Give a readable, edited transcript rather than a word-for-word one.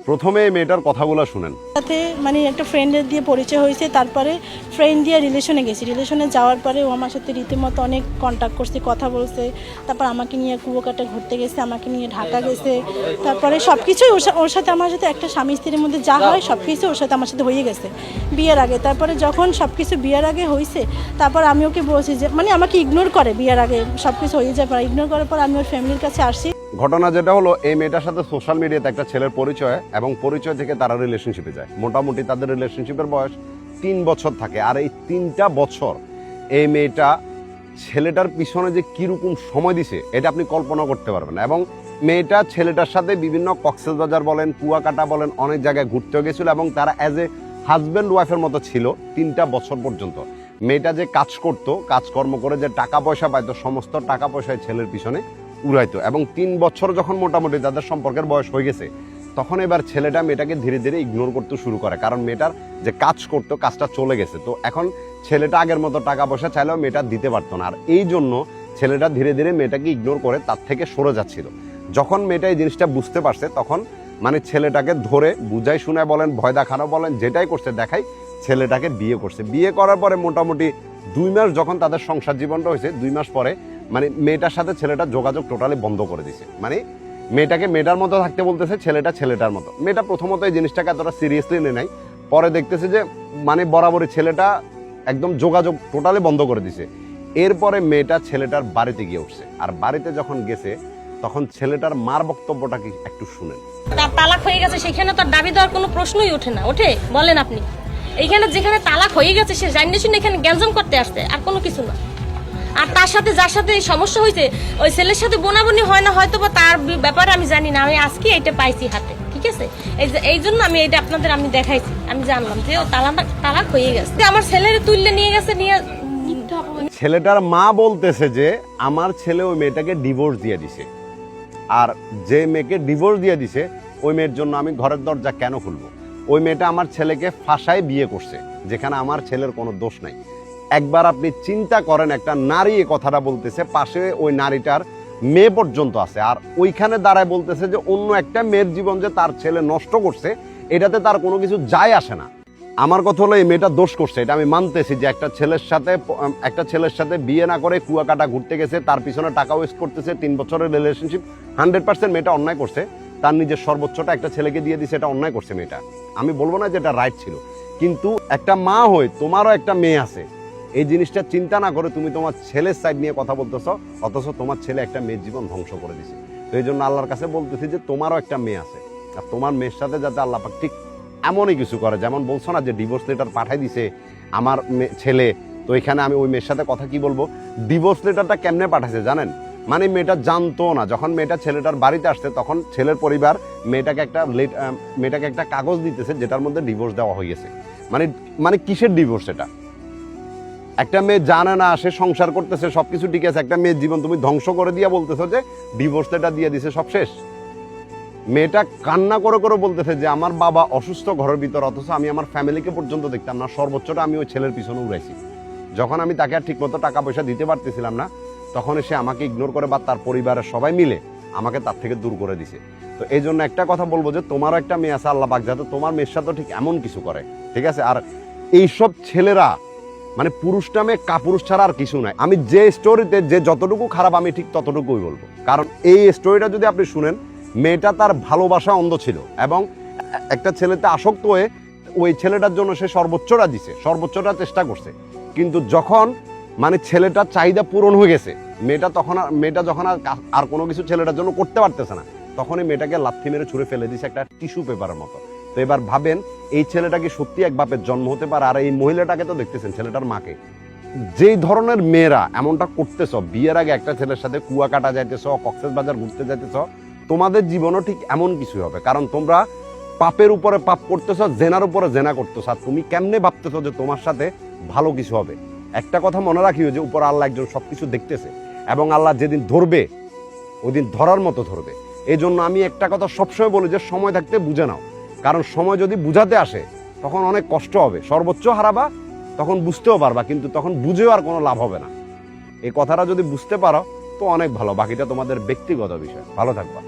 প্রথমে এই মেয়েটার কথাগুলো শুনেন। সাথে মানে একটা ফ্রেন্ডের দিয়ে পরিচয় হয়েছে, তারপরে ফ্রেন্ড দিয়ে রিলেশনে গেছি। রিলেশনে যাওয়ার পরে ও আমার সাথে রীতিমতো অনেক কন্ট্যাক্ট করছে, কথা বলছে। তারপর আমাকে নিয়ে কুয়াকাটা ঘুরতে গেছে, আমাকে নিয়ে ঢাকা গেছে। তারপরে সব কিছুই ওর সাথে আমার সাথে একটা স্বামী স্ত্রীর মধ্যে যা হয় সব কিছু ওর সাথে আমার সাথে হয়ে গেছে বিয়ের আগে। তারপরে যখন সব কিছু বিয়ের আগে হয়েছে, তারপর আমি ওকে বলছি যে মানে আমাকে ইগনোর করে বিয়ের আগে সব কিছু হয়ে যায় পর ইগনোর করার পর আমি ওর ফ্যামিলির কাছে আসছি। ঘটনা যেটা হলো, এই মেয়েটার সাথে সোশ্যাল মিডিয়াতে একটা ছেলের পরিচয় এবং পরিচয় থেকে তারা রিলেশনশিপে যায়। মোটামুটি তাদের রিলেশনশিপের বয়স 3 বছর থাকে। আর এই 3টা বছর এই মেয়েটা ছেলেটার পিছনে যে কিরকম সময় দিছে এটা আপনি কল্পনা করতে পারবেন না। এবং মেয়েটা ছেলেটার সাথে বিভিন্ন কক্সবাজার বলেন, কুয়াকাটা বলেন, অনেক জায়গায় ঘুরতেও গেছিল এবং তারা অ্যাজ এ হাজব্যান্ড ওয়াইফের মতো ছিল 3টা বছর পর্যন্ত। মেয়েটা যে কাজ করতো, কাজকর্ম করে যে টাকা পয়সা পাইতো, সমস্ত টাকা পয়সায় ছেলের পিছনে উড়াইতো। এবং 3 বছর যখন মোটামুটি তাদের সম্পর্কের বয়স হয়ে গেছে, তখন এবার ছেলেটা মেয়েটাকে ধীরে ধীরে ইগনোর করতে শুরু করে, কারণ মেয়েটার যে কাজ করতো কাজটা চলে গেছে। তো এখন ছেলেটা আগের মতো টাকা পয়সা চাইলেও মেয়েটা দিতে পারতো না। আর এই জন্য ছেলেটা ধীরে ধীরে মেয়েটাকে ইগনোর করে তার থেকে সরে যাচ্ছিল। যখন মেয়েটা এই জিনিসটা বুঝতে পারছে, তখন মানে ছেলেটাকে ধরে বুঝাই শোনায় বলেন, ভয় দেখানো বলেন, যেটাই করছে দেখাই ছেলেটাকে বিয়ে করছে। বিয়ে করার পরে মোটামুটি 2 মাস যখন তাদের সংসার জীবনটা হয়েছে, 2 মাস পরে মানে মেয়েটার সাথে ছেলেটা যোগাযোগ টোটালি বন্ধ করে দিছে। মানে মেয়েটাকে মেয়েটার মতো থাকতে বলতেছে, ছেলেটা ছেলেটার মতো। মেয়েটা প্রথমত এই জিনিসটাকে এতটা সিরিয়াসলি নিয়ে নাই, পরে দেখতেছে যে মানে বরাবরই ছেলেটা একদম যোগাযোগ টোটালি বন্ধ করে দিছে। এরপরে মেয়েটা ছেলেটার বাড়িতে গিয়ে উঠছে। আর বাড়িতে যখন গেছে, তখন ছেলেটার মার বক্তব্যটা কি একটু শুনেন। তার তালাক হয়ে গেছে, সেখানে তো দাবি দেওয়ার কোনো প্রশ্নই ওঠে না। ওঠে বলেন আপনি? এইখানে যেখানে তালাক হয়ে গেছে সে জানিয়ে শুনে এখানে গ্যালজাম করতে আসছে, আর কোনো কিছু না। আর তার সাথে যার সাথে সমস্যা হয়েছে, ওই ছেলের সাথে বোনাবনি হয় না, হয়তো বা তার ব্যাপারে আমি জানি না। আমি আজকে এটা পাইছি হাতে, ঠিক আছে? এই জন্য আমি এটা আপনাদের আমি দেখাইছি। আমি জানলাম যে ও তালাক হয়ে গেছে, আমার ছেলের তুললে নিয়ে গেছে। নিয়ে ছেলেটার মা বলতেছে যে আমার ছেলে ওই মেয়েটাকে ডিভোর্স দিয়ে দিছে, আর যে মেয়েকে ডিভোর্স দিয়ে দিছে ওই মেয়ের জন্য আমি ঘরের দরজা কেন খুলবো? ওই মেয়েটা আমার ছেলেকে ফাঁসায় বিয়ে করছে, যেখানে আমার ছেলের কোনো দোষ নাই। একবার আপনি চিন্তা করেন, একটা নারী এ কথাটা বলতেছে, পাশে ওই নারীটার মেয়ে পর্যন্ত আছে, আর ওইখানে দাঁড়ায় বলতেছে যে অন্য একটা মেয়ের জীবন যে তার ছেলে নষ্ট করছে, এটাতে তার কোনো কিছু যায় আসে না। আমার কথা হলো এই মেয়েটা দোষ করছে, এটা আমি মানতেছি যে একটা ছেলের সাথে বিয়ে না করে কুয়াকাটা ঘুরতে গেছে, তার পিছনে টাকা ওয়েস্ট করতেছে, 3 বছরের রিলেশনশিপ, 100% মেয়েটা অন্যায় করছে। তার নিজের সর্বোচ্চটা একটা ছেলেকে দিয়ে দিছে, এটা অন্যায় করছে মেয়েটা। আমি বলবো না যে এটা রাইট ছিল, কিন্তু একটা মা হয়ে তোমারও একটা মেয়ে আছে, এই জিনিসটা চিন্তা না করে তুমি তোমার ছেলের সাইড নিয়ে কথা বলতেছ, অথচ তোমার ছেলে একটা মেয়ের জীবন ধ্বংস করে দিছে। তো এই জন্য আল্লাহর কাছে বলতেছি যে তোমারও একটা মেয়ে আছে, আর তোমার মেয়ের সাথে যাতে আল্লাহ পাক ঠিক এমনই কিছু করে, যেমন বলছো না যে ডিভোর্স লেটার পাঠাই দিছে আমার ছেলে। তো এখানে আমি ওই মেয়ের সাথে কথা কি বলবো, ডিভোর্স লেটারটা কেমনে পাঠাইছে জানেন? মানে মেয়েটা জানতো না, যখন মেয়েটা ছেলেটার বাড়িতে আসছে, তখন ছেলের পরিবার মেয়েটাকে একটা কাগজ দিতেছে যেটার মধ্যে ডিভোর্স দেওয়া হয়ে গেছে। মানে কিসের ডিভোর্স এটা? একটা মেয়ে জানে না, সে সংসার করতেছে, সবকিছু ঠিক আছে, একটা মেয়ের জীবন তুমি ধ্বংস করে দিয়ে বলতেছো যে ডিভোর্স লেটার দিয়ে দিছে, সব শেষ। মেয়েটা কান্না করে করে বলতেছে যে আমার বাবা অসুস্থ ঘরের ভিতর, অথচ আমি আমার ফ্যামিলিকে পর্যন্ত দেখতাম না, সর্বোচ্চটা আমি ওই ছেলের পিছনে উড়াইছি। যখন আমি তাকে আর ঠিকমতো টাকা পয়সা দিতে পারতেছিলাম না, তখন সে আমাকে ইগনোর করে বা তার পরিবারের সবাই মিলে আমাকে তার থেকে দূর করে দিছে। তো এই জন্য একটা কথা বলবো যে তোমারও একটা মেয়ে আছে, আল্লাহ পাক যাতে তোমার মেয়ের সাথে ঠিক এমন কিছু করে, ঠিক আছে? আর এইসব ছেলেরা মানে পুরুষ নামে কাপুরুষ ছাড়া আর কিছু নাই। আমি যে স্টোরিতে যে যতটুকু খারাপ আমি ঠিক ততটুকুই বলবো, কারণ এই স্টোরিটা যদি আপনি শুনেন, মেয়েটা তার ভালোবাসা অন্ধ ছিল এবং একটা ছেলেতে আসক্ত হয়ে ওই ছেলেটার জন্য সে সর্বোচ্চটা দিছে, সর্বোচ্চটা চেষ্টা করছে। কিন্তু যখন মানে ছেলেটার চাহিদা পূরণ হয়ে গেছে, মেয়েটা যখন আর কোনো কিছু ছেলেটার জন্য করতে পারতেছে না, তখনই মেয়েটাকে লাথি মেরে ছুঁড়ে ফেলে দিছে একটা টিস্যু পেপারের মতো। তো এবার ভাবেন, এই ছেলেটা কি সত্যি এক বাপের জন্ম হতে পারে? আর এই মহিলাটাকে তো দেখতেছেন, ছেলেটার মাকে। যেই ধরনের মেয়েরা এমনটা করতেছ, বিয়ের আগে একটা ছেলের সাথে কুয়াকাটা যাইতেছ, কক্সবাজার ঘুরতে যাইতেছ, তোমাদের জীবনও ঠিক এমন কিছু হবে, কারণ তোমরা পাপের উপরে পাপ করতেছ, জেনার উপরে জেনা করতেছ। আর তুমি কেমনে ভাবতেছ যে তোমার সাথে ভালো কিছু হবে? একটা কথা মনে রাখিও যে উপর আল্লাহ একজন সবকিছু দেখতেছে, এবং আল্লাহ যেদিন ধরবে ওই দিন ধরার মতো ধরবে। এই জন্য আমি একটা কথা সবসময় বলি যে সময় থাকতে বুঝে নাও, কারণ সময় যদি বুঝাতে আসে তখন অনেক কষ্ট হবে, সর্বোচ্চ হারাবা, তখন বুঝতেও পারবা, কিন্তু তখন বুঝেও আর কোনো লাভ হবে না। এই কথাটা যদি বুঝতে পারো তো অনেক ভালো, বাকিটা তোমাদের ব্যক্তিগত বিষয়। ভালো থাকবা।